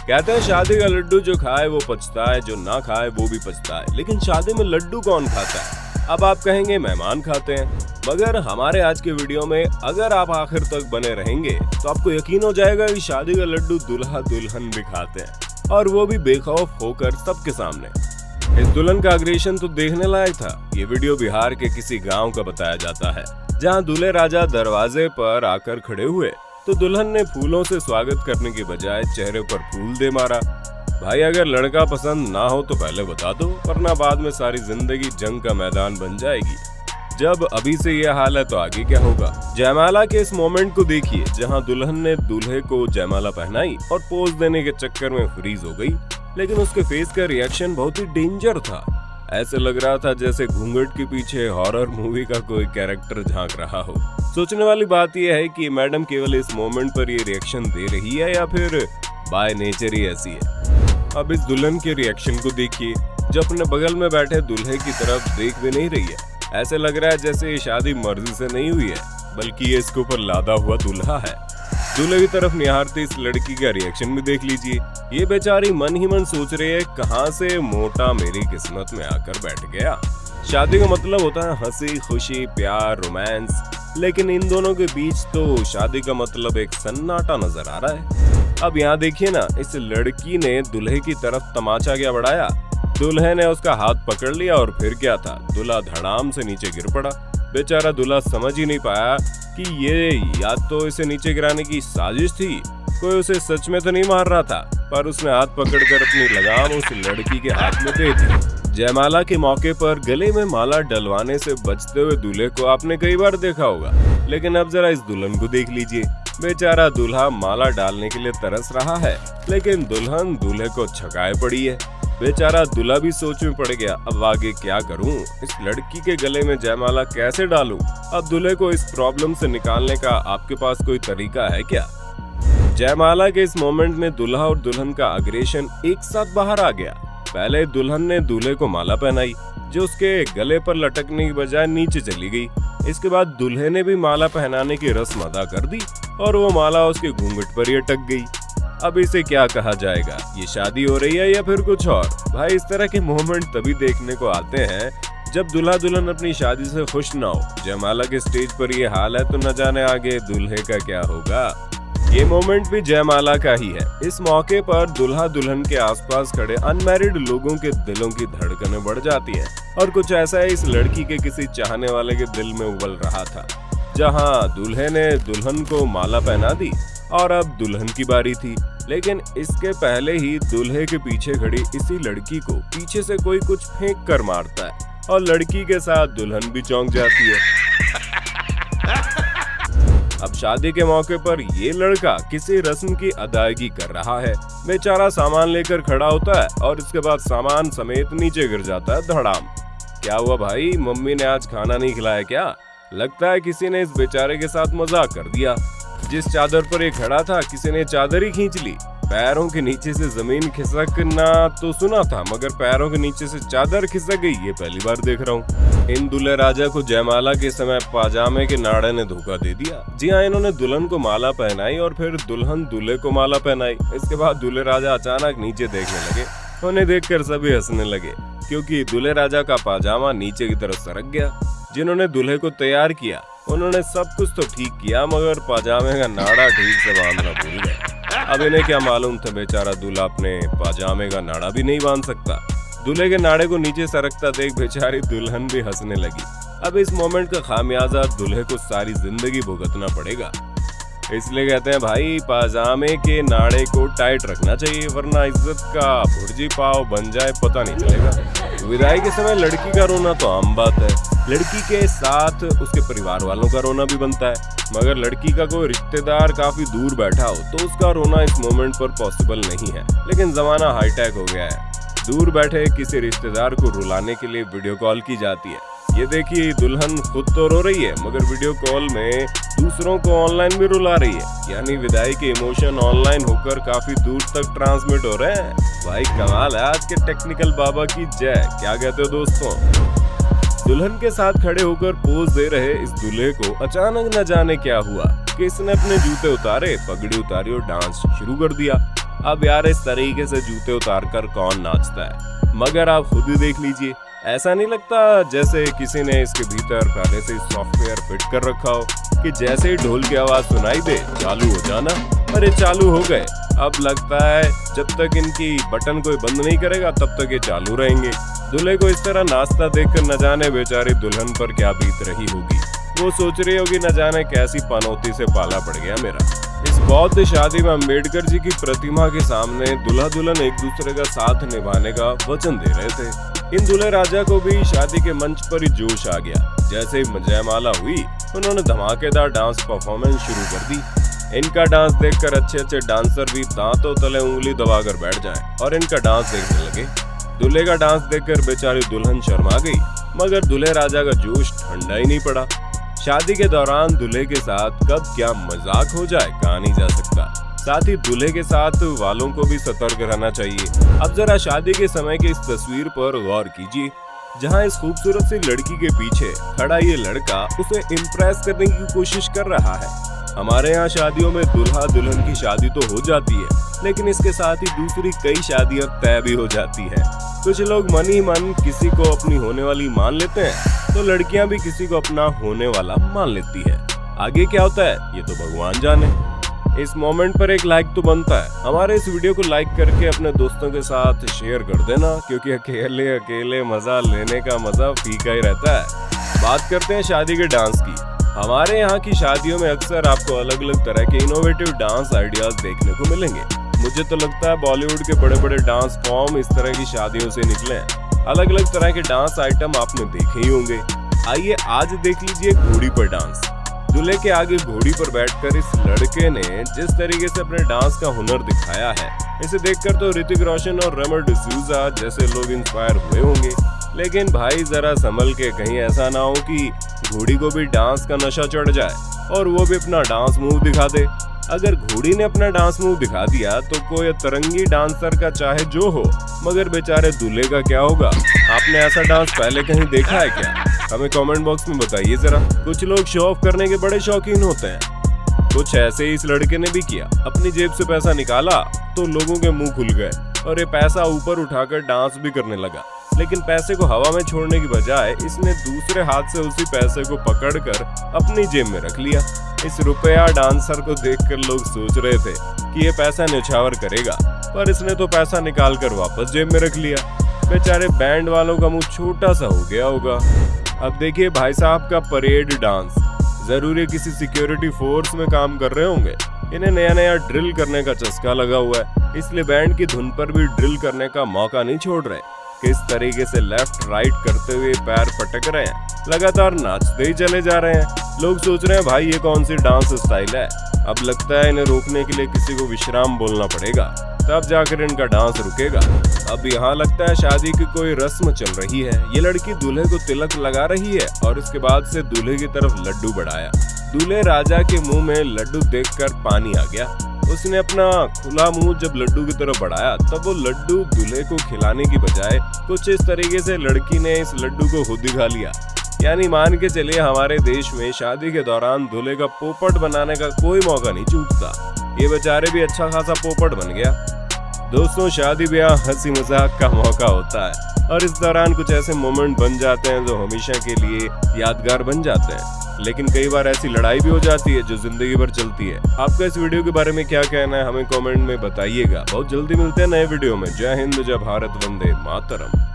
कहते हैं शादी का लड्डू जो खाए वो पछता है, जो ना खाए वो भी पछता है। लेकिन शादी में लड्डू कौन खाता है? अब आप कहेंगे मेहमान खाते हैं, मगर हमारे आज के वीडियो में अगर आप आखिर तक बने रहेंगे तो आपको यकीन हो जाएगा कि शादी का लड्डू दूल्हा दुल्हन भी खाते हैं, और वो भी बेखौफ होकर सबके सामने। इस दुल्हन का अग्रेशन तो देखने लायक था। ये वीडियो बिहार के किसी गाँव का बताया जाता है, जहाँ दूल्हे राजा दरवाजे पर आकर खड़े हुए तो दुल्हन ने फूलों से स्वागत करने की बजाय चेहरे पर फूल दे मारा। भाई अगर लड़का पसंद ना हो तो पहले बता दो, वरना बाद में सारी जिंदगी जंग का मैदान बन जाएगी। जब अभी से ये हाल है तो आगे क्या होगा? जयमाला के इस मोमेंट को देखिए, जहां दुल्हन ने दूल्हे को जयमाला पहनाई और पोज देने के चक्कर में फ्रीज हो गई, लेकिन उसके फेस का रिएक्शन बहुत ही डेंजर था। ऐसे लग रहा था जैसे घूंघट के पीछे हॉरर मूवी का कोई कैरेक्टर झांक रहा हो। सोचने वाली बात यह है कि मैडम केवल इस मोमेंट पर ये रिएक्शन दे रही है या फिर बाय नेचर ही ऐसी है। अब इस दुल्हन के रिएक्शन को देखिए, जो अपने बगल में बैठे दूल्हे की तरफ देख भी नहीं रही है। ऐसे लग रहा है जैसे ये शादी मर्जी से नहीं हुई है, बल्कि ये इसके ऊपर लादा हुआ दूल्हा है। दूल्हे की तरफ निहारते इस लड़की का रिएक्शन भी देख लीजिए। ये बेचारी मन ही मन सोच रही है, कहां से मोटा मेरी किस्मत में आकर बैठ गया। शादी का मतलब होता है हंसी खुशी प्यार रोमांस, लेकिन इन दोनों के बीच तो शादी का मतलब एक सन्नाटा नजर आ रहा है। अब यहाँ देखिए ना, इस लड़की ने दूल्हे की तरफ तमाचा क्या बढ़ाया। दूल्हे ने उसका हाथ पकड़ लिया और फिर क्या था, दूल्हा धड़ाम से नीचे गिर पड़ा। बेचारा दूल्हा समझ ही नहीं पाया कि ये या तो इसे नीचे गिराने की साजिश थी, कोई उसे सच में तो नहीं मार रहा था, पर उसने हाथ पकड़कर अपनी लगाम उस लड़की के हाथ में दे दी। जयमाला के मौके पर गले में माला डलवाने से बचते हुए दूल्हे को आपने कई बार देखा होगा, लेकिन अब जरा इस दुल्हन को देख लीजिए। बेचारा दूल्हा माला डालने के लिए तरस रहा है, लेकिन दुल्हन दूल्हे को छकाए पड़ी है। बेचारा दूल्हा भी सोच में पड़ गया, अब आगे क्या करूं? इस लड़की के गले में जयमाला कैसे डालूं? अब दूल्हे को इस प्रॉब्लम से निकालने का आपके पास कोई तरीका है क्या? जयमाला के इस मोमेंट में दूल्हा और दुल्हन का अग्रेशन एक साथ बाहर आ गया। पहले दुल्हन ने दूल्हे को माला पहनाई, जो उसके गले पर लटकने की बजाय नीचे चली गई। इसके बाद दूल्हे ने भी माला पहनाने की रस्म अदा कर दी और वो माला उसके घूंघट पर ही अटक गई। अब इसे क्या कहा जाएगा? ये शादी हो रही है या फिर कुछ और? भाई इस तरह के मोमेंट तभी देखने को आते हैं जब दूल्हा दुल्हन अपनी शादी से खुश ना हो। जयमाला के स्टेज पर ये हाल है तो न जाने आगे दूल्हे का क्या होगा। ये मोमेंट भी जयमाला का ही है। इस मौके पर दूल्हा दुल्हन के आसपास खड़े अनमैरिड लोगों के दिलों की धड़कनें बढ़ जाती हैं, और कुछ ऐसा है इस लड़की के किसी चाहने वाले के दिल में उबल रहा था। जहां दूल्हे ने दुल्हन को माला पहना दी और अब दुल्हन की बारी थी, लेकिन इसके पहले ही दूल्हे के पीछे खड़ी इसी लड़की को पीछे से कोई कुछ फेंक कर मारता है और लड़की के साथ दुल्हन भी चौंक जाती है। अब शादी के मौके पर ये लड़का किसी रस्म की अदायगी कर रहा है। बेचारा सामान लेकर खड़ा होता है और इसके बाद सामान समेत नीचे गिर जाता है धड़ाम। क्या हुआ भाई, मम्मी ने आज खाना नहीं खिलाया क्या? लगता है किसी ने इस बेचारे के साथ मजाक कर दिया। जिस चादर पर ये खड़ा था किसी ने चादर ही खींच ली। पैरों के नीचे से जमीन खिसकना तो सुना था, मगर पैरों के नीचे से चादर खिसक गई ये पहली बार देख रहा हूँ। इन दूल्हे राजा को जयमाला के समय पाजामे के नाड़े ने धोखा दे दिया। जी हाँ, इन्होंने दुल्हन को माला पहनाई और फिर दुल्हन दूल्हे को माला पहनाई। इसके बाद दूल्हे राजा अचानक नीचे देखने लगे। उन्हें देखकर सभी हंसने लगे, क्योंकि दूल्हे राजा का पाजामा नीचे की तरफ सरक गया। जिन्होंने दूल्हे को तैयार किया उन्होंने सब कुछ तो ठीक किया, मगर पाजामे का नाड़ा ठीक से बांधना भूल गए। अब इन्हें क्या मालूम था बेचारा दूल्हा अपने पाजामे का नाड़ा भी नहीं बांध सकता। दूल्हे के नाड़े को नीचे सरकता देख बेचारी दुल्हन भी हंसने लगी। अब इस मोमेंट का खामियाजा दूल्हे को सारी जिंदगी भुगतना पड़ेगा। इसलिए कहते हैं भाई, पाजामे के नाड़े को टाइट रखना चाहिए, वरना इज्जत का भुर्जी पाव बन जाए पता नहीं चलेगा। विदाई के समय लड़की का रोना तो आम बात है, लड़की के साथ उसके परिवार वालों का रोना भी बनता है, मगर लड़की का कोई रिश्तेदार काफी दूर बैठा हो तो उसका रोना इस मोमेंट पर पॉसिबल नहीं है। लेकिन जमाना हाईटेक हो गया है, दूर बैठे किसी रिश्तेदार को रुलाने के लिए वीडियो कॉल की जाती है। ये देखिए, दुल्हन खुद तो रो रही है मगर वीडियो कॉल में दूसरों को ऑनलाइन भी रुला रही है। यानी विदाई के इमोशन ऑनलाइन होकर काफी दूर तक ट्रांसमिट हो रहे हैं। भाई कमाल है आज के टेक्निकल बाबा की जय। क्या कहते हो दोस्तों? दुल्हन के साथ खड़े होकर पोज दे रहे इस दूल्हे को अचानक न जाने क्या हुआ कि इसने अपने जूते उतारे, पगड़ी उतारी और डांस शुरू कर दिया। अब यार इस तरीके से जूते उतार कर कौन नाचता है, मगर आप खुद ही देख लीजिए। ऐसा नहीं लगता जैसे किसी ने इसके भीतर पहले से सॉफ्टवेयर फिट कर रखा हो कि जैसे ही ढोल की आवाज सुनाई दे चालू हो जाना। अरे चालू हो गए। अब लगता है जब तक इनकी बटन कोई बंद नहीं करेगा तब तक ये चालू रहेंगे। दूल्हे को इस तरह नाचता देखकर न जाने बेचारी दुल्हन पर क्या बीत रही होगी। वो सोच रही होगी न जाने कैसी पनौती से पाला पड़ गया मेरा। इस बौद्ध शादी में अम्बेडकर जी की प्रतिमा के सामने दूल्हा दुल्हन एक दूसरे का साथ निभाने का वचन दे रहे थे। इन दूल्हे राजा को भी शादी के मंच पर ही जोश आ गया। जैसे ही जयमाला हुई उन्होंने धमाकेदार डांस परफॉर्मेंस शुरू कर दी। इनका डांस देखकर अच्छे डांसर भी दांतों तले उंगली दबाकर बैठ जाएं और इनका डांस देखने लगे। दूल्हे का डांस देखकर बेचारी दुल्हन शर्मा गई, मगर दूल्हे राजा का जोश ठंडा ही नहीं पड़ा। शादी के दौरान दूल्हे के साथ कब क्या मजाक हो जाए कहा नहीं जा सकता। साथ ही दूल्हे के साथ वालों को भी सतर्क रहना चाहिए। अब जरा शादी के समय की इस तस्वीर पर गौर कीजिए, जहां इस खूबसूरत सी लड़की के पीछे खड़ा ये लड़का उसे इम्प्रेस करने की कोशिश कर रहा है। हमारे यहाँ शादियों में दूल्हा दुल्हन की शादी तो हो जाती है, लेकिन इसके साथ ही दूसरी कई शादियां तय भी हो जाती है। कुछ लोग मन ही मन किसी को अपनी होने वाली मान लेते हैं, तो लड़कियां भी किसी को अपना होने वाला मान लेती है। आगे क्या होता है ये तो भगवान जाने। इस मोमेंट पर एक लाइक तो बनता है। हमारे इस वीडियो को लाइक करके अपने दोस्तों के साथ शेयर कर देना, क्योंकि अकेले मजा लेने का मजा फीका ही रहता है। बात करते हैं शादी के डांस की। हमारे यहाँ की शादियों में अक्सर आपको अलग अलग तरह के इनोवेटिव डांस आइडियाज देखने को मिलेंगे। मुझे तो लगता है बॉलीवुड के बड़े बड़े डांस फॉर्म इस तरह की शादियों से निकले हैं। अलग अलग तरह के डांस आइटम आपने देखे ही होंगे। आइए आज देख लीजिए घोड़ी पर डांस। दूल्हे के आगे घोड़ी पर बैठकर इस लड़के ने जिस तरीके से अपने डांस का हुनर दिखाया है, इसे देखकर तो ऋतिक रोशन और रेमो डिसूजा जैसे लोग इंस्पायर हुए होंगे। लेकिन भाई जरा संभल के, कहीं ऐसा ना हो कि घोड़ी को भी डांस का नशा चढ़ जाए और वो भी अपना डांस मूव दिखा दे। अगर घोड़ी ने अपना डांस मूव दिखा दिया तो कोई तरंगी डांसर का चाहे जो हो, मगर बेचारे दूल्हे का क्या होगा? आपने ऐसा डांस पहले कहीं देखा है क्या? हमें कमेंट बॉक्स में बताइए जरा। कुछ लोग शो ऑफ करने के बड़े शौकीन होते हैं। कुछ ऐसे ही इस लड़के ने भी किया। अपनी जेब से पैसा निकाला तो लोगों के मुंह खुल गए और ये पैसा ऊपर उठाकर डांस भी करने लगा। लेकिन पैसे को हवा में छोड़ने की बजाय इसने दूसरे हाथ से उसी पैसे को पकड़कर अपनी जेब में रख लिया। इस रुपया डांसर को देखकर लोग सोच रहे थे कि ये पैसा न्यौछावर करेगा, पर इसने तो पैसा निकाल कर वापस जेब में रख लिया। बेचारे बैंड वालों का मुंह छोटा सा हो गया होगा। अब देखिए भाई साहब का परेड डांस। जरूरी किसी सिक्योरिटी फोर्स में काम कर रहे होंगे। इन्हें नया ड्रिल करने का चस्का लगा हुआ है, इसलिए बैंड की धुन पर भी ड्रिल करने का मौका नहीं छोड़ रहे। किस तरीके से लेफ्ट राइट करते हुए पैर पटक रहे हैं, लगातार नाचते ही चले जा रहे हैं। लोग सोच रहे हैं भाई ये कौन सी डांस स्टाइल है। अब लगता है इन्हें रोकने के लिए किसी को विश्राम बोलना पड़ेगा, तब जाकर इनका डांस रुकेगा। अब यहाँ लगता है शादी की कोई रस्म चल रही है। ये लड़की दूल्हे को तिलक लगा रही है और इसके बाद से दूल्हे की तरफ लड्डू बढ़ाया। दूल्हे राजा के मुंह में लड्डू देखकर पानी आ गया। उसने अपना खुला मुंह जब लड्डू की तरफ बढ़ाया तब वो लड्डू दूल्हे को खिलाने की बजाय कुछ इस तरीके से लड़की ने इस लड्डू को खुद ही खा लिया। यानी मान के चलिए हमारे देश में शादी के दौरान दूल्हे का पोपट बनाने का कोई मौका नहीं चूकता। ये बेचारे भी अच्छा खासा पोपट बन गया। दोस्तों, शादी ब्याह हंसी मजाक का मौका होता है और इस दौरान कुछ ऐसे मोमेंट बन जाते हैं जो हमेशा के लिए यादगार बन जाते हैं। लेकिन कई बार ऐसी लड़ाई भी हो जाती है जो जिंदगी भर चलती है। आपका इस वीडियो के बारे में क्या कहना है हमें कमेंट में बताइएगा। बहुत जल्दी मिलते हैं नए वीडियो में। जय हिंद, जय भारत, वंदे मातरम।